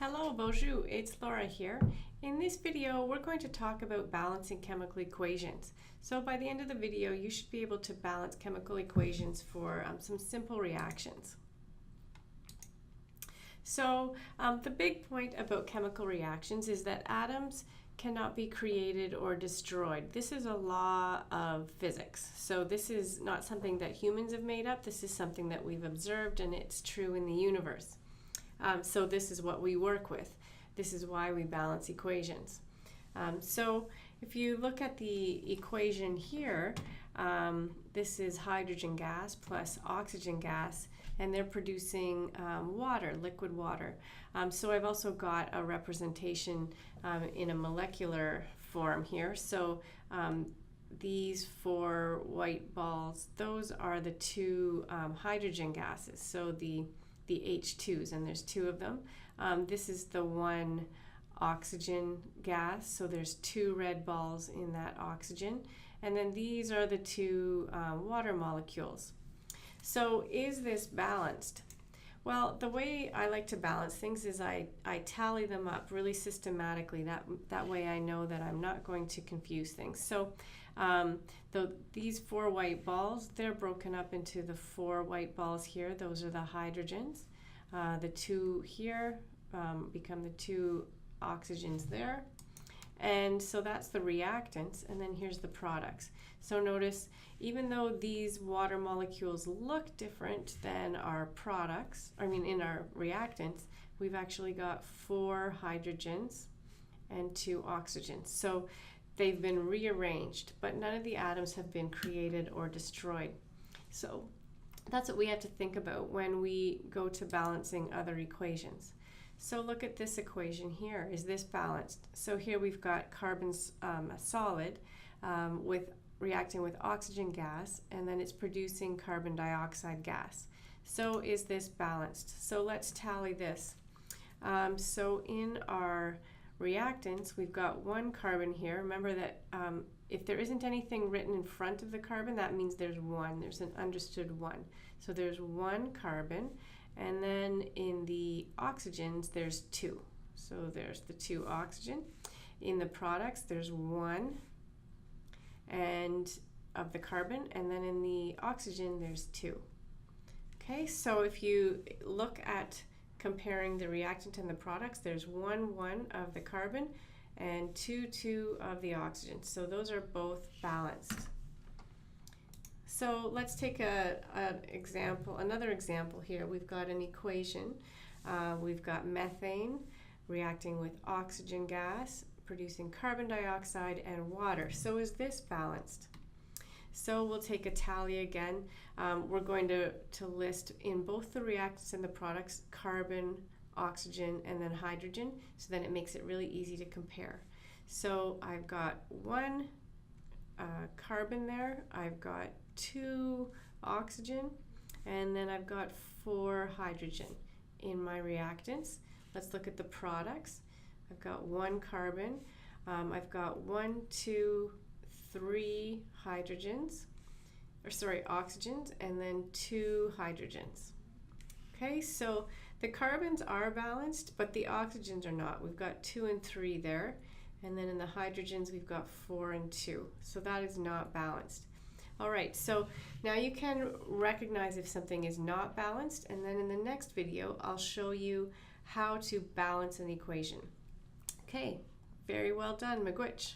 Hello, bonjour, it's Laura here. In this video, we're going to talk about balancing chemical equations. So by the end of the video, you should be able to balance chemical equations for some simple reactions. So the big point about chemical reactions is that atoms cannot be created or destroyed. This is a law of physics. So this is not something that humans have made up. This is something that we've observed, and it's true in the universe. So this is what we work with. This is why we balance equations. So if you look at the equation here, this is hydrogen gas plus oxygen gas, and they're producing water, liquid water. So I've also got a representation in a molecular form here. So these four white balls, those are the two hydrogen gases. So the H2s, and there's two of them. This is the one oxygen gas, so there's two red balls in that oxygen. And then these are the two water molecules. So is this balanced? Well, the way I like to balance things is I tally them up really systematically. That way I know that I'm not going to confuse things. So these four white balls, they're broken up into the four white balls here. Those are the hydrogens. The two here become the two oxygens there. And so that's the reactants, and then here's the products. So notice, even though these water molecules look different than our products, in our reactants, we've actually got four hydrogens and two oxygens. So they've been rearranged, but none of the atoms have been created or destroyed. So that's what we have to think about when we go to balancing other equations. So look at this equation here. Is this balanced? So here we've got carbon's solid reacting with oxygen gas, and then it's producing carbon dioxide gas. So is this balanced? So let's tally this. So in our reactants, we've got one carbon here. Remember that if there isn't anything written in front of the carbon, that means there's one. There's an understood one. So there's one carbon. And then in the oxygens, there's two. So there's the two oxygen. In the products, there's one and of the carbon, and then in the oxygen, there's two. Okay, so if you look at comparing the reactant and the products, there's one of the carbon and two of the oxygen. So those are both balanced. So let's take another example here. We've got an equation. We've got methane reacting with oxygen gas, producing carbon dioxide and water. So is this balanced? So we'll take a tally again. We're going to list in both the reactants and the products carbon, oxygen, and then hydrogen, so then it makes it really easy to compare. So I've got one carbon there, I've got two oxygen, and then I've got four hydrogen in my reactants. Let's look at the products. I've got one carbon, I've got 1, 2, 3 hydrogens, oxygens, and then two hydrogens. Okay, so the carbons are balanced, but the oxygens are not. We've got 2 and 3 there, and then in the hydrogens we've got 4 and 2. So that is not balanced. All right, so now you can recognize if something is not balanced, and then in the next video I'll show you how to balance an equation. Okay, very well done, miigwech.